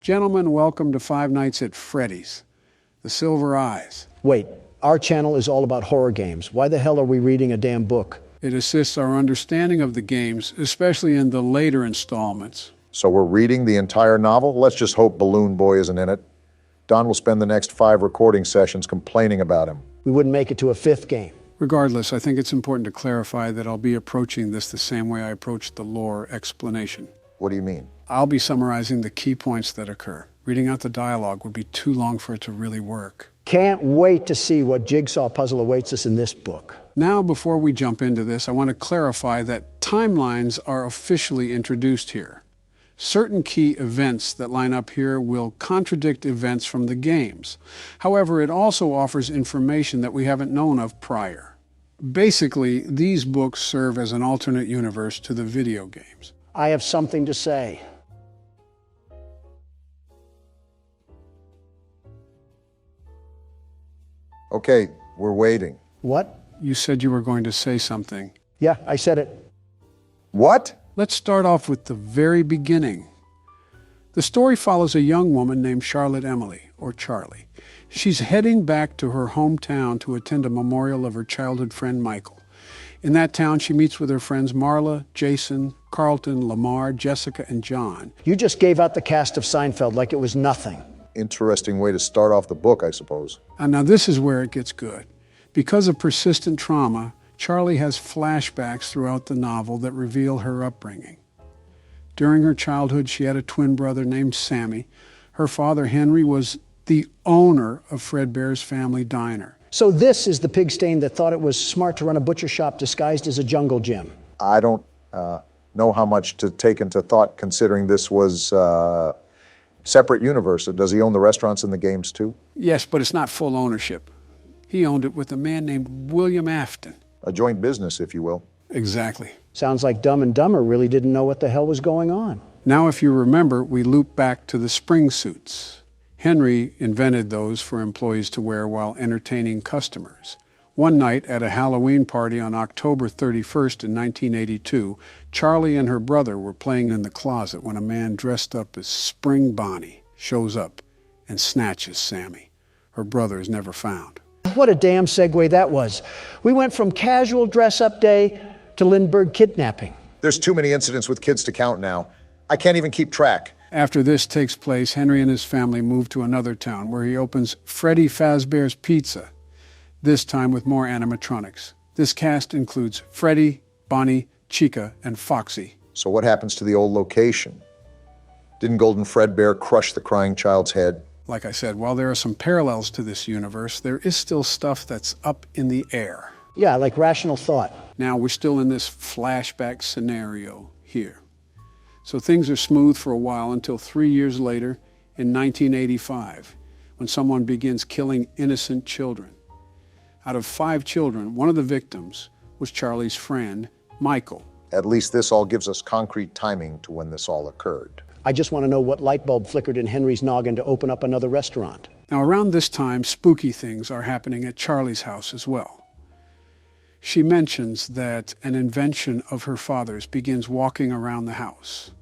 Gentlemen, welcome to Five Nights at Freddy's, The Silver Eyes. Wait, our channel is all about horror games. Why the hell are we reading a damn book? It assists our understanding of the games, especially in the later installments. So we're reading the entire novel? Let's just hope Balloon Boy isn't in it. Don will spend the next 5 recording sessions complaining about him. We wouldn't make it to a 5th game. Regardless, I think it's important to clarify that I'll be approaching this the same way I approached the lore explanation. What do you mean? I'll be summarizing the key points that occur. Reading out the dialogue would be too long for it to really work. Can't wait to see what jigsaw puzzle awaits us in this book. Now, before we jump into this, I want to clarify that timelines are officially introduced here. Certain key events that line up here will contradict events from the games. However, it also offers information that we haven't known of prior. Basically, these books serve as an alternate universe to the video games. I have something to say. Okay, we're waiting. What? You said you were going to say something. Yeah, I said it. What? Let's start off with the very beginning. The story follows a young woman named Charlotte Emily, or Charlie. She's heading back to her hometown to attend a memorial of her childhood friend Michael. In that town, she meets with her friends Marla, Jason, Carlton, Lamar, Jessica, and John. You just gave out the cast of Seinfeld like it was nothing. Interesting way to start off the book, I suppose. And now this is where it gets good. Because of persistent trauma, Charlie has flashbacks throughout the novel that reveal her upbringing. During her childhood, she had a twin brother named Sammy. Her father, Henry, was the owner of Fredbear's Family Diner. So this is the pig stain that thought it was smart to run a butcher shop disguised as a jungle gym. I don't know how much to take into thought considering this was separate universe. Does he own the restaurants and the games too? Yes, but it's not full ownership. He owned it with a man named William Afton. A joint business, if you will. Exactly. Sounds like Dumb and Dumber really didn't know what the hell was going on. Now, if you remember, we loop back to the spring suits. Henry invented those for employees to wear while entertaining customers. One night at a Halloween party on October 31st in 1982, Charlie and her brother were playing in the closet when a man dressed up as Spring Bonnie shows up and snatches Sammy. Her brother is never found. What a damn segue that was. We went from casual dress-up day to Lindbergh kidnapping. There's too many incidents with kids to count now. I can't even keep track. After this takes place, Henry and his family move to another town where he opens Freddy Fazbear's Pizza, this time with more animatronics. This cast includes Freddy, Bonnie, Chica, and Foxy. So what happens to the old location? Didn't Golden Fredbear crush the crying child's head? Like I said, while there are some parallels to this universe, there is still stuff that's up in the air. Yeah, like rational thought. Now we're still in this flashback scenario here. So things are smooth for a while until 3 years later, in 1985, when someone begins killing innocent children. Out of 5 children, one of the victims was Charlie's friend, Michael. At least this all gives us concrete timing to when this all occurred. I just want to know what light bulb flickered in Henry's noggin to open up another restaurant. Now around this time, spooky things are happening at Charlie's house as well. She mentions that an invention of her father's begins walking around the house.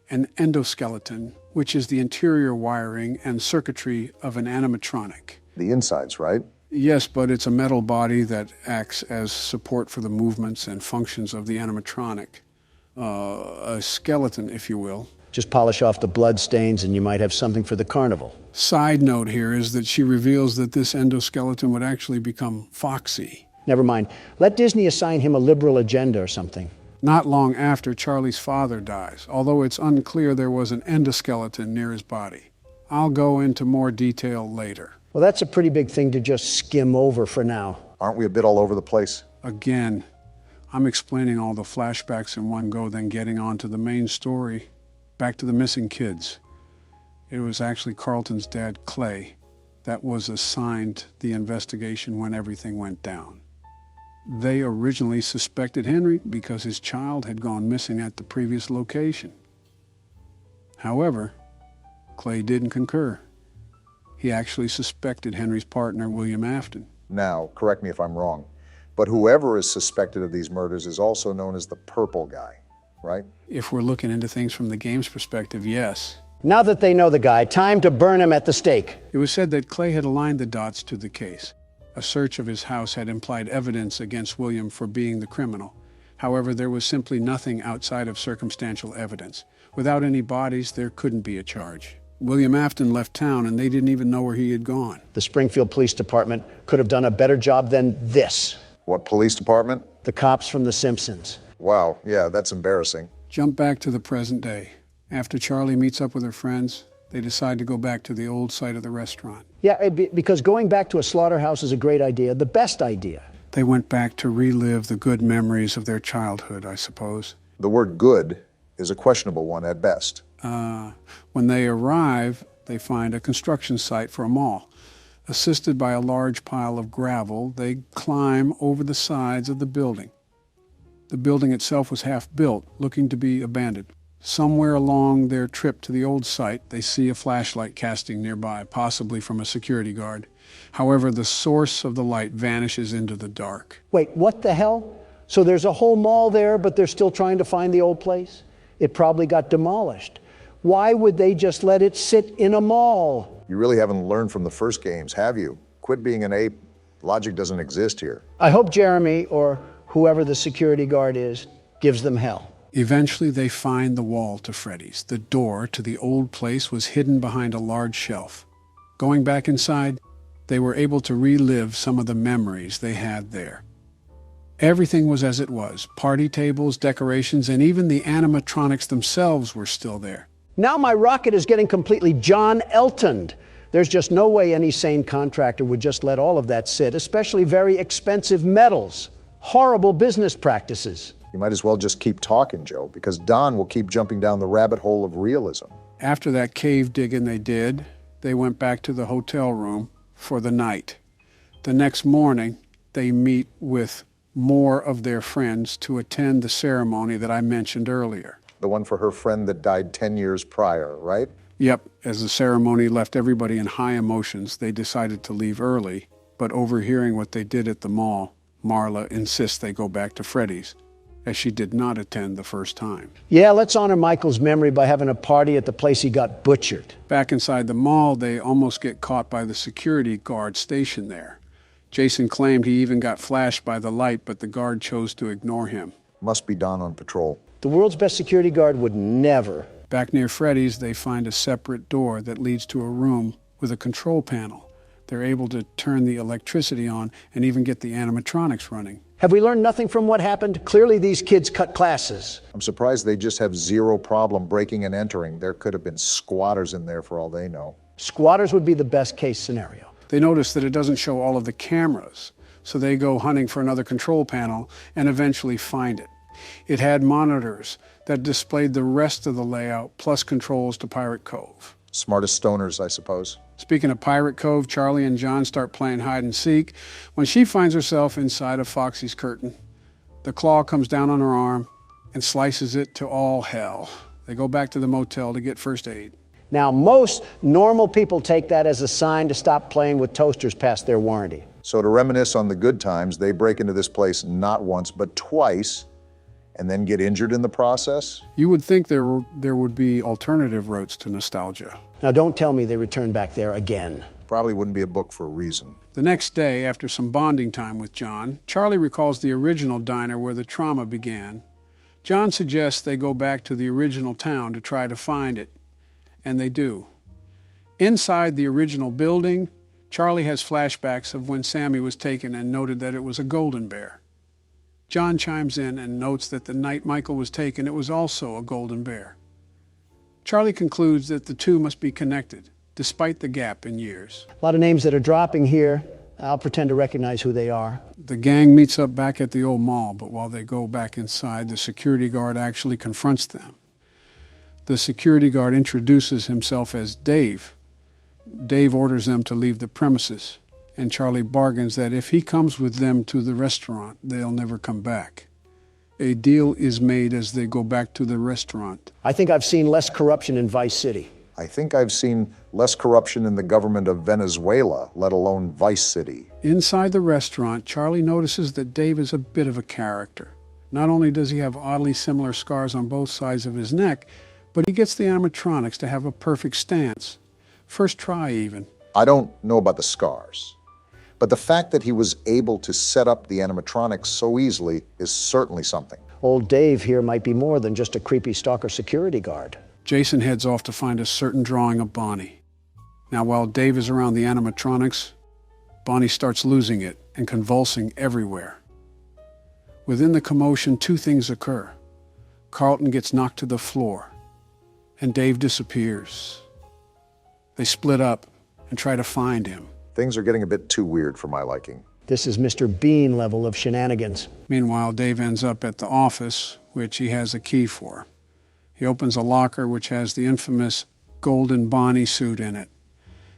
An endoskeleton, which is the interior wiring and circuitry of an animatronic. The insides, right? Yes, but it's a metal body that acts as support for the movements and functions of the animatronic. A skeleton, if you will. Just polish off the blood stains and you might have something for the carnival. Side note here is that she reveals that this endoskeleton would actually become Foxy. Never mind. Let Disney assign him a liberal agenda or something. Not long after, Charlie's father dies, although it's unclear there was an endoskeleton near his body. I'll go into more detail later. Well, that's a pretty big thing to just skim over for now. Aren't we a bit all over the place? Again, I'm explaining all the flashbacks in one go, then getting on to the main story. Back to the missing kids. It was actually Carlton's dad, Clay, that was assigned the investigation when everything went down. They originally suspected Henry because his child had gone missing at the previous location. However, Clay didn't concur. He actually suspected Henry's partner, William Afton. Now, correct me if I'm wrong, but whoever is suspected of these murders is also known as the Purple Guy, right? If we're looking into things from the game's perspective, yes. Now that they know the guy, time to burn him at the stake. It was said that Clay had aligned the dots to the case. A search of his house had implied evidence against William for being the criminal. However, there was simply nothing outside of circumstantial evidence. Without any bodies, there couldn't be a charge. William Afton left town and they didn't even know where he had gone. The Springfield Police Department could have done a better job than this. What police department? The cops from The Simpsons. Wow, yeah, that's embarrassing. Jump back to the present day. After Charlie meets up with her friends, they decide to go back to the old site of the restaurant. Yeah, because going back to a slaughterhouse is a great idea, the best idea. They went back to relive the good memories of their childhood, I suppose. The word good is a questionable one at best. When they arrive, they find a construction site for a mall. Assisted by a large pile of gravel, they climb over the sides of the building. The building itself was half built, looking to be abandoned. Somewhere along their trip to the old site, they see a flashlight casting nearby, possibly from a security guard. However, the source of the light vanishes into the dark. Wait, what the hell? So there's a whole mall there, but they're still trying to find the old place? It probably got demolished. Why would they just let it sit in a mall? You really haven't learned from the first games, have you? Quit being an ape. Logic doesn't exist here. I hope Jeremy, or whoever the security guard is, gives them hell. Eventually, they find the wall to Freddy's. The door to the old place was hidden behind a large shelf. Going back inside, they were able to relive some of the memories they had there. Everything was as it was. Party tables, decorations, and even the animatronics themselves were still there. Now my rocket is getting completely John Eltoned. There's just no way any sane contractor would just let all of that sit, especially very expensive metals. Horrible business practices. You might as well just keep talking, Joe, because Don will keep jumping down the rabbit hole of realism. After that cave digging they went back to the hotel room for the night. The next morning, they meet with more of their friends to attend the ceremony that I mentioned earlier. The one for her friend that died 10 years prior, right? Yep, as the ceremony left everybody in high emotions, they decided to leave early, but overhearing what they did at the mall, Marla insists they go back to Freddy's, as she did not attend the first time. Yeah, let's honor Michael's memory by having a party at the place he got butchered. Back inside the mall, they almost get caught by the security guard stationed there. Jason claimed he even got flashed by the light, but the guard chose to ignore him. Must be Don on patrol. The world's best security guard would never. Back near Freddy's, they find a separate door that leads to a room with a control panel. They're able to turn the electricity on and even get the animatronics running. Have we learned nothing from what happened? Clearly these kids cut classes. I'm surprised they just have zero problem breaking and entering. There could have been squatters in there for all they know. Squatters would be the best case scenario. They notice that it doesn't show all of the cameras, so they go hunting for another control panel and eventually find it. It had monitors that displayed the rest of the layout, plus controls to Pirate Cove. Smartest stoners, I suppose. Speaking of Pirate Cove, Charlie and John start playing hide and seek when she finds herself inside of Foxy's curtain. The claw comes down on her arm and slices it to all hell. They go back to the motel to get first aid. Now, most normal people take that as a sign to stop playing with toasters past their warranty. So to reminisce on the good times, they break into this place not once, but twice, and then get injured in the process? You would think there would be alternative routes to nostalgia. Now, don't tell me they return back there again. Probably wouldn't be a book for a reason. The next day, after some bonding time with John, Charlie recalls the original diner where the trauma began. John suggests they go back to the original town to try to find it, and they do. Inside the original building, Charlie has flashbacks of when Sammy was taken and noted that it was a golden bear. John chimes in and notes that the night Michael was taken, it was also a golden bear. Charlie concludes that the two must be connected, despite the gap in years. A lot of names that are dropping here. I'll pretend to recognize who they are. The gang meets up back at the old mall, but while they go back inside, the security guard actually confronts them. The security guard introduces himself as Dave. Dave orders them to leave the premises, and Charlie bargains that if he comes with them to the restaurant, they'll never come back. A deal is made as they go back to the restaurant. I think I've seen less corruption in Vice City. I think I've seen less corruption in the government of Venezuela, let alone Vice City. Inside the restaurant, Charlie notices that Dave is a bit of a character. Not only does he have oddly similar scars on both sides of his neck, But he gets the animatronics to have a perfect stance. First try, even. I don't know about the scars, but the fact that he was able to set up the animatronics so easily is certainly something. Old Dave here might be more than just a creepy stalker security guard. Jason heads off to find a certain drawing of Bonnie. Now, while Dave is around the animatronics, Bonnie starts losing it and convulsing everywhere. Within the commotion, two things occur. Carlton gets knocked to the floor, and Dave disappears. They split up and try to find him. Things are getting a bit too weird for my liking. This is Mr. Bean level of shenanigans. Meanwhile, Dave ends up at the office, which he has a key for. He opens a locker which has the infamous golden Bonnie suit in it.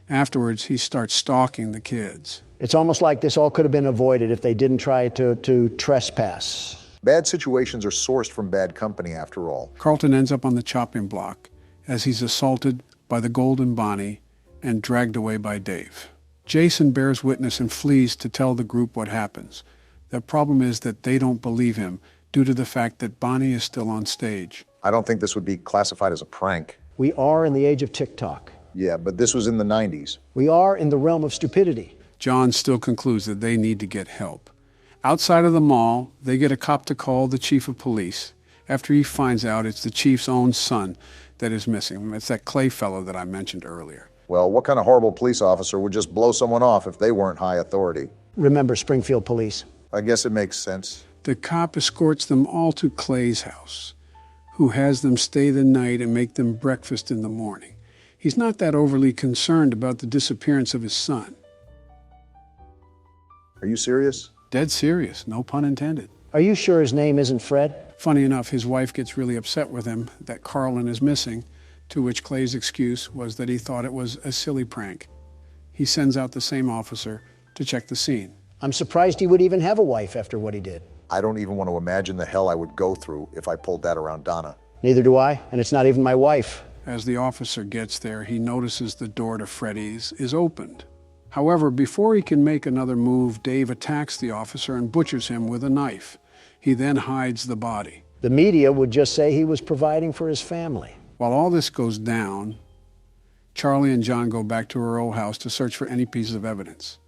Afterwards, he starts stalking the kids. It's almost like this all could have been avoided if they didn't try to trespass. Bad situations are sourced from bad company, after all. Carlton ends up on the chopping block as he's assaulted by the golden Bonnie and dragged away by Dave. Jason bears witness and flees to tell the group what happens. The problem is that they don't believe him due to the fact that Bonnie is still on stage. I don't think this would be classified as a prank. We are in the age of TikTok. Yeah, but this was in the 90s. We are in the realm of stupidity. John still concludes that they need to get help. Outside of the mall, they get a cop to call the chief of police after he finds out it's the chief's own son that is missing. It's that Clay fellow that I mentioned earlier. Well, what kind of horrible police officer would just blow someone off if they weren't high authority? Remember Springfield Police. I guess it makes sense. The cop escorts them all to Clay's house, who has them stay the night and make them breakfast in the morning. He's not that overly concerned about the disappearance of his son. Are you serious? Dead serious, no pun intended. Are you sure his name isn't Fred? Funny enough, his wife gets really upset with him that Carlton is missing, to which Clay's excuse was that he thought it was a silly prank. He sends out the same officer to check the scene. I'm surprised he would even have a wife after what he did. I don't even want to imagine the hell I would go through if I pulled that around Donna. Neither do I, and it's not even my wife. As the officer gets there, he notices the door to Freddy's is opened. However, before he can make another move, Dave attacks the officer and butchers him with a knife. He then hides the body. The media would just say he was providing for his family. While all this goes down, Charlie and John go back to her old house to search for any pieces of evidence.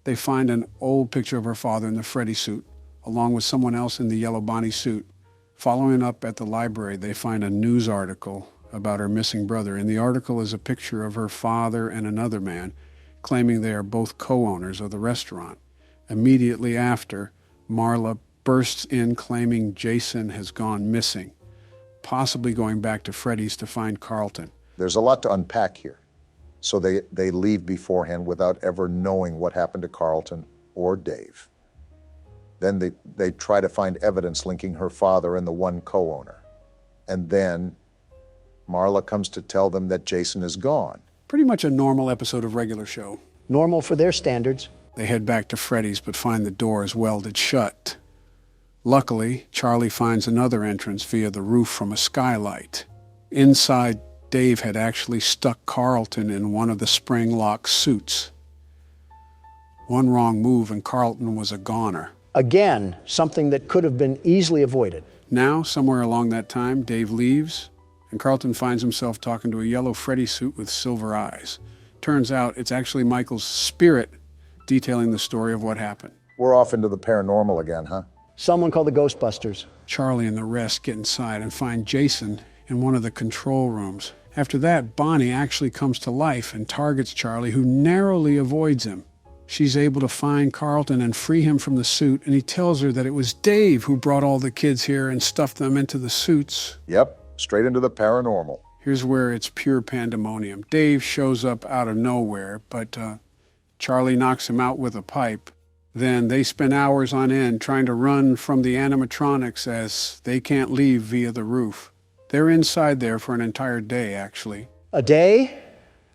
They find an old picture of her father in the Freddy suit, along with someone else in the yellow Bonnie suit. Following up at the library, they find a news article about her missing brother. In the article is a picture of her father and another man, claiming they are both co-owners of the restaurant. Immediately after, Marla bursts in claiming Jason has gone missing, possibly going back to Freddy's to find Carlton. There's a lot to unpack here. So they leave beforehand without ever knowing what happened to Carlton or Dave. Then they try to find evidence linking her father and the one co-owner. And then Marla comes to tell them that Jason is gone. Pretty much a normal episode of Regular Show. Normal for their standards. They head back to Freddy's but find the doors welded shut. Luckily, Charlie finds another entrance via the roof from a skylight. Inside, Dave had actually stuck Carlton in one of the spring-lock suits. One wrong move and Carlton was a goner. Again, something that could have been easily avoided. Now, somewhere along that time, Dave leaves, and Carlton finds himself talking to a yellow Freddy suit with silver eyes. Turns out it's actually Michael's spirit detailing the story of what happened. We're off into the paranormal again, huh? Someone called the Ghostbusters. Charlie and the rest get inside and find Jason in one of the control rooms. After that, Bonnie actually comes to life and targets Charlie, who narrowly avoids him. She's able to find Carlton and free him from the suit, and he tells her that it was Dave who brought all the kids here and stuffed them into the suits. Yep, straight into the paranormal. Here's where it's pure pandemonium. Dave shows up out of nowhere, but Charlie knocks him out with a pipe. Then they spend hours on end trying to run from the animatronics as they can't leave via the roof. They're inside there for an entire day, actually. A day?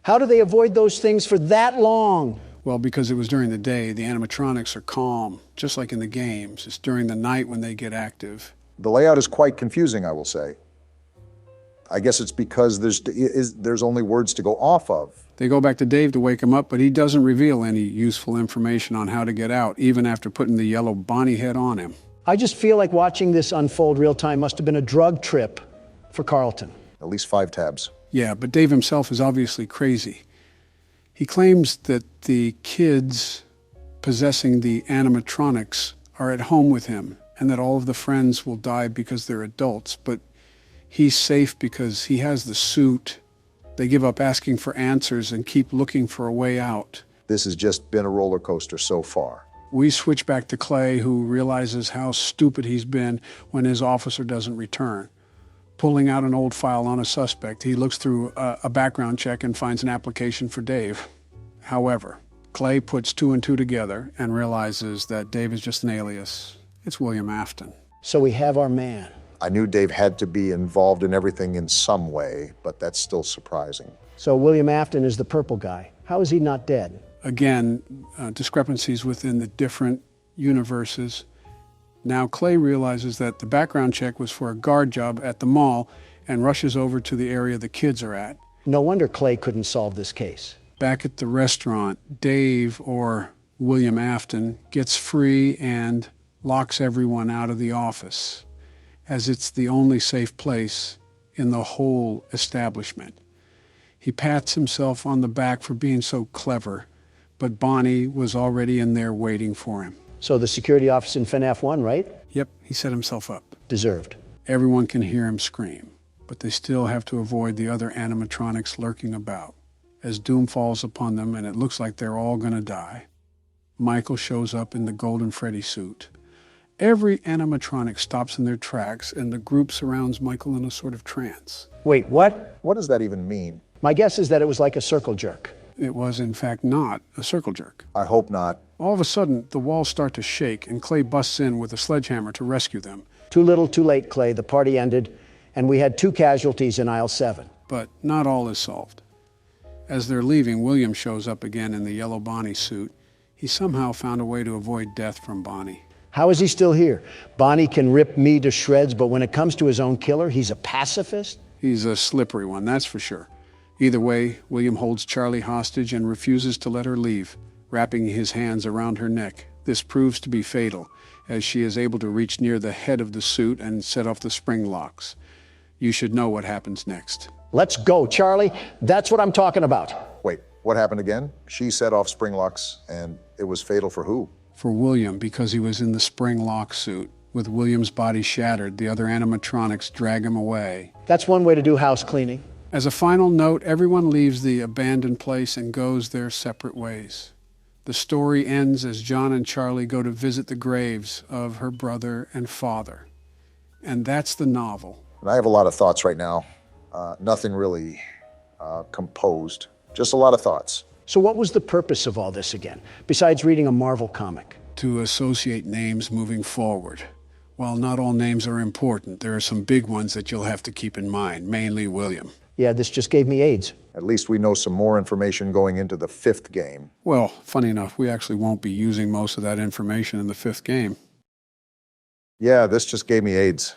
How do they avoid those things for that long? Well, because it was during the day, the animatronics are calm, just like in the games. It's during the night when they get active. The layout is quite confusing, I will say. I guess it's because there's only words to go off of. They go back to Dave to wake him up, but he doesn't reveal any useful information on how to get out, even after putting the yellow Bonnie head on him. I just feel like watching this unfold real time must have been a drug trip for Carlton. At least 5 tabs. Yeah, but Dave himself is obviously crazy. He claims that the kids possessing the animatronics are at home with him and that all of the friends will die because they're adults, but he's safe because he has the suit. They give up asking for answers and keep looking for a way out. This has just been a roller coaster so far. We switch back to Clay, who realizes how stupid he's been when his officer doesn't return. Pulling out an old file on a suspect, he looks through a background check and finds an application for Dave. However, Clay puts 2 and 2 together and realizes that Dave is just an alias. It's William Afton. So we have our man. I knew Dave had to be involved in everything in some way, but that's still surprising. So William Afton is the purple guy. How is he not dead? Again, discrepancies within the different universes. Now Clay realizes that the background check was for a guard job at the mall and rushes over to the area the kids are at. No wonder Clay couldn't solve this case. Back at the restaurant, Dave, or William Afton, gets free and locks everyone out of the office, as it's the only safe place in the whole establishment. He pats himself on the back for being so clever, but Bonnie was already in there waiting for him. So the security officer in Fnaf won, right? Yep, he set himself up. Deserved. Everyone can hear him scream, but they still have to avoid the other animatronics lurking about. As doom falls upon them and it looks like they're all gonna die, Michael shows up in the golden Freddy suit. Every animatronic stops in their tracks and the group surrounds Michael in a sort of trance. Wait, what? What does that even mean? My guess is that it was like a circle jerk. It was, in fact, not a circle jerk. I hope not. All of a sudden, the walls start to shake and Clay busts in with a sledgehammer to rescue them. Too little, too late, Clay. The party ended, and we had 2 casualties in aisle 7. But not all is solved. As they're leaving, William shows up again in the yellow Bonnie suit. He somehow found a way to avoid death from Bonnie. How is he still here? Bonnie can rip me to shreds, but when it comes to his own killer, he's a pacifist? He's a slippery one, that's for sure. Either way, William holds Charlie hostage and refuses to let her leave, wrapping his hands around her neck. This proves to be fatal, as she is able to reach near the head of the suit and set off the spring locks. You should know what happens next. Let's go, Charlie. That's what I'm talking about. Wait, what happened again? She set off spring locks, and it was fatal for who? For William, because he was in the spring lock suit. With William's body shattered, the other animatronics drag him away. That's one way to do house cleaning. As a final note, everyone leaves the abandoned place and goes their separate ways. The story ends as John and Charlie go to visit the graves of her brother and father. And that's the novel. And I have a lot of thoughts right now. Nothing really composed, just a lot of thoughts. So what was the purpose of all this again, besides reading a Marvel comic? To associate names moving forward. While not all names are important, there are some big ones that you'll have to keep in mind, mainly William. Yeah, this just gave me AIDS. At least we know some more information going into the 5th game. Well, funny enough, we actually won't be using most of that information in the 5th game. Yeah, this just gave me AIDS.